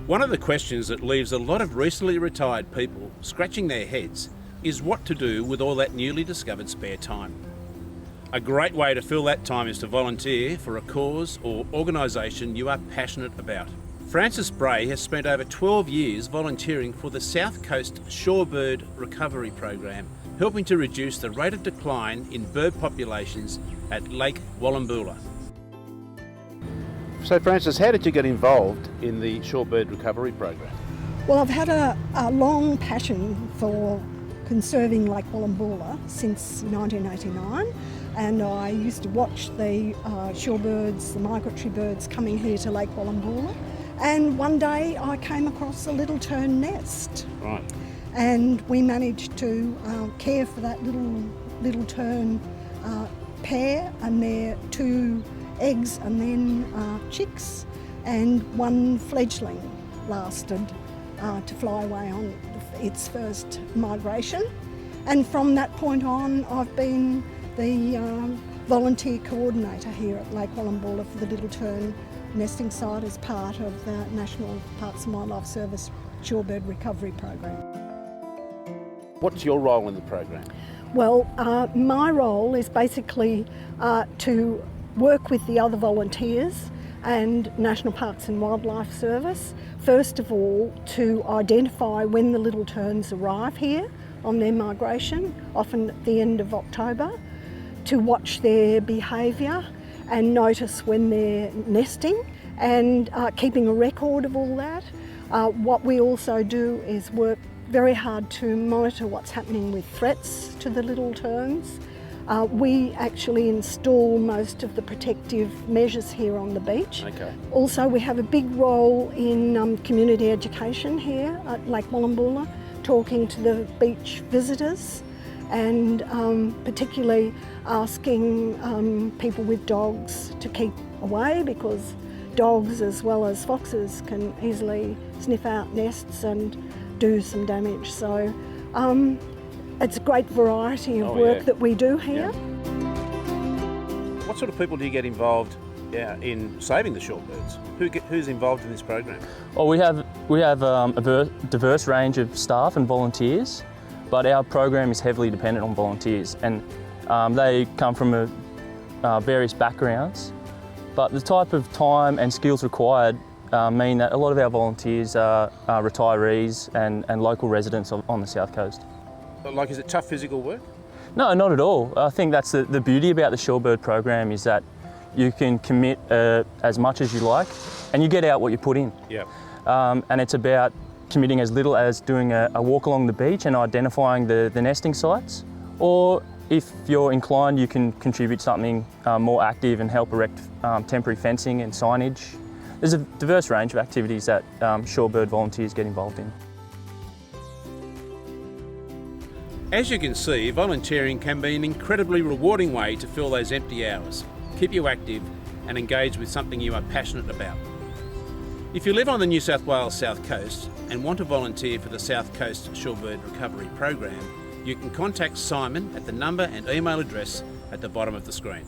One of the questions that leaves a lot of recently retired people scratching their heads is what to do with all that newly discovered spare time. A great way to fill that time is to volunteer for a cause or organisation you are passionate about. Francis Bray has spent over 12 years volunteering for the South Coast Shorebird Recovery Program, helping to reduce the rate of decline in bird populations at Lake Wallumboola. So Francis, how did you get involved in the Shorebird Recovery Program? Well, I've had a long passion for conserving Lake Wallumboola since 1989, and I used to watch the shorebirds, the migratory birds coming here to Lake Wallumboola, and one day I came across a little tern nest. Right. And we managed to care for that little tern pair and their 2 eggs and then chicks, and 1 fledgling lasted to fly away on its first migration. And from that point on, I've been the volunteer coordinator here at Lake Wallumboola for the little tern nesting site as part of the National Parks and Wildlife Service Shorebird Recovery Program. What's your role in the program? Well, my role is basically to work with the other volunteers and National Parks and Wildlife Service, first of all to identify when the little terns arrive here on their migration, often at the end of October, to watch their behaviour and notice when they're nesting, and keeping a record of all that. What we also do is work very hard to monitor what's happening with threats to the little terns. We actually install most of the protective measures here on the beach. Okay. Also, we have a big role in community education here at Lake Wallumboola, talking to the beach visitors, and particularly asking people with dogs to keep away, because dogs as well as foxes can easily sniff out nests and do some damage. So it's a great variety of work that we do here. Yeah. What sort of people do you get involved in saving the shorebirds? Who's involved in this program? Well, we have a diverse range of staff and volunteers, but our program is heavily dependent on volunteers, and they come from various backgrounds. But the type of time and skills required mean that a lot of our volunteers are retirees and local residents on the South Coast. Like, is it tough physical work? No, not at all. I think that's the beauty about the Shorebird program, is that you can commit as much as you like, and you get out what you put in. Yeah. And it's about committing as little as doing a walk along the beach and identifying the nesting sites, or if you're inclined, you can contribute something more active and help erect temporary fencing and signage. There's a diverse range of activities that Shorebird volunteers get involved in. As you can see, volunteering can be an incredibly rewarding way to fill those empty hours, keep you active and engaged with something you are passionate about. If you live on the New South Wales South Coast and want to volunteer for the South Coast Shorebird Recovery Program, you can contact Simon at the number and email address at the bottom of the screen.